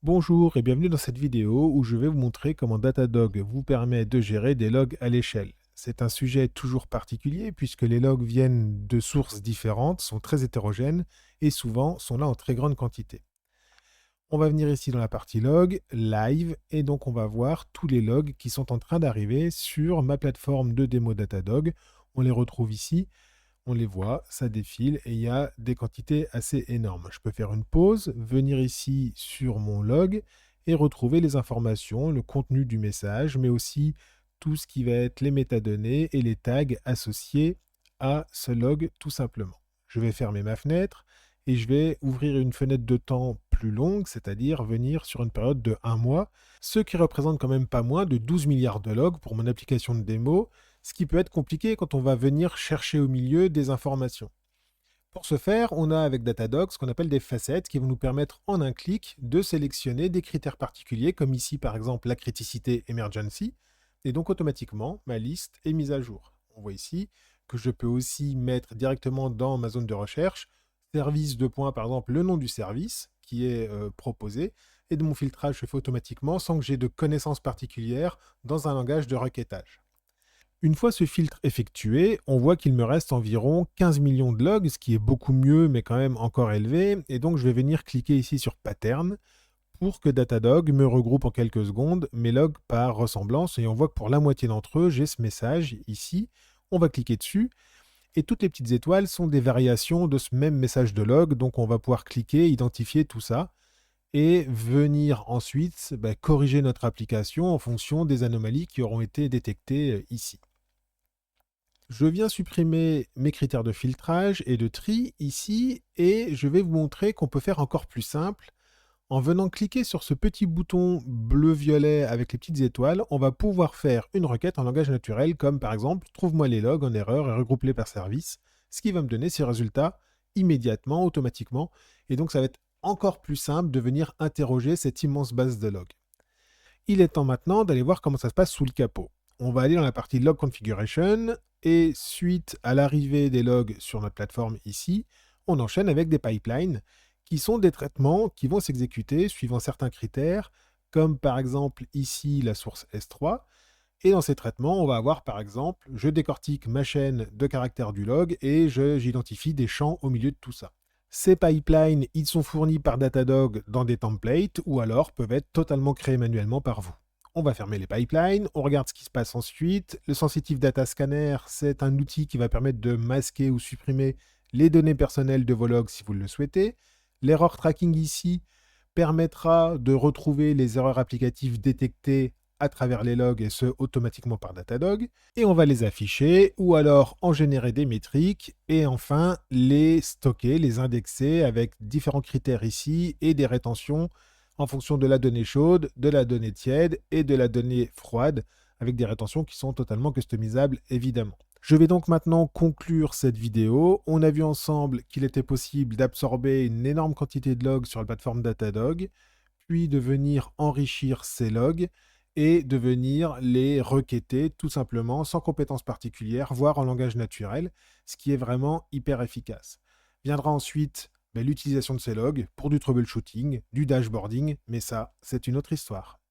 Bonjour et bienvenue dans cette vidéo où je vais vous montrer comment Datadog vous permet de gérer des logs à l'échelle. C'est un sujet toujours particulier puisque les logs viennent de sources différentes, sont très hétérogènes et souvent sont là en très grande quantité. On va venir ici dans la partie log, live, et donc on va voir tous les logs qui sont en train d'arriver sur ma plateforme de démo Datadog. On les retrouve ici, on les voit, ça défile et il y a des quantités assez énormes. Je peux faire une pause, venir ici sur mon log et retrouver les informations, le contenu du message, mais aussi tout ce qui va être les métadonnées et les tags associés à ce log tout simplement. Je vais fermer ma fenêtre et je vais ouvrir une fenêtre de temps plus longue, c'est-à-dire venir sur une période de 1 mois, ce qui représente quand même pas moins de 12 milliards de logs pour mon application de démo, ce qui peut être compliqué quand on va venir chercher au milieu des informations. Pour ce faire, on a avec Datadog ce qu'on appelle des facettes qui vont nous permettre en un clic de sélectionner des critères particuliers, comme ici par exemple la criticité emergency, et donc automatiquement ma liste est mise à jour. On voit ici que je peux aussi mettre directement dans ma zone de recherche service de points, par exemple le nom du service qui est proposé, et de mon filtrage se fait automatiquement sans que j'ai de connaissances particulières dans un langage de requêtage. Une fois ce filtre effectué, on voit qu'il me reste environ 15 millions de logs, ce qui est beaucoup mieux, mais quand même encore élevé. Et donc, je vais venir cliquer ici sur Pattern pour que Datadog me regroupe en quelques secondes mes logs par ressemblance. Et on voit que pour la moitié d'entre eux, j'ai ce message ici. On va cliquer dessus. Et toutes les petites étoiles sont des variations de ce même message de log. Donc, on va pouvoir cliquer, identifier tout ça et venir ensuite corriger notre application en fonction des anomalies qui auront été détectées ici. Je viens supprimer mes critères de filtrage et de tri ici et je vais vous montrer qu'on peut faire encore plus simple. En venant cliquer sur ce petit bouton bleu-violet avec les petites étoiles, on va pouvoir faire une requête en langage naturel comme par exemple « Trouve-moi les logs en erreur et regroupe-les par service », ce qui va me donner ces résultats immédiatement, automatiquement. Et donc ça va être encore plus simple de venir interroger cette immense base de logs. Il est temps maintenant d'aller voir comment ça se passe sous le capot. On va aller dans la partie Log Configuration et suite à l'arrivée des logs sur notre plateforme ici, on enchaîne avec des pipelines qui sont des traitements qui vont s'exécuter suivant certains critères, comme par exemple ici la source S3. Et dans ces traitements, on va avoir par exemple, je décortique ma chaîne de caractères du log et j'identifie des champs au milieu de tout ça. Ces pipelines, ils sont fournis par Datadog dans des templates ou alors peuvent être totalement créés manuellement par vous. On va fermer les pipelines, on regarde ce qui se passe ensuite. Le Sensitive Data Scanner, c'est un outil qui va permettre de masquer ou supprimer les données personnelles de vos logs si vous le souhaitez. L'error tracking ici permettra de retrouver les erreurs applicatives détectées à travers les logs et ce automatiquement par Datadog. Et on va les afficher ou alors en générer des métriques et enfin les stocker, les indexer avec différents critères ici et des rétentions en fonction de la donnée chaude, de la donnée tiède et de la donnée froide avec des rétentions qui sont totalement customisables évidemment. Je vais donc maintenant conclure cette vidéo. On a vu ensemble qu'il était possible d'absorber une énorme quantité de logs sur la plateforme Datadog, puis de venir enrichir ces logs et de venir les requêter tout simplement sans compétences particulières, voire en langage naturel, ce qui est vraiment hyper efficace. Viendra ensuite l'utilisation de ces logs pour du troubleshooting, du dashboarding, mais ça, c'est une autre histoire.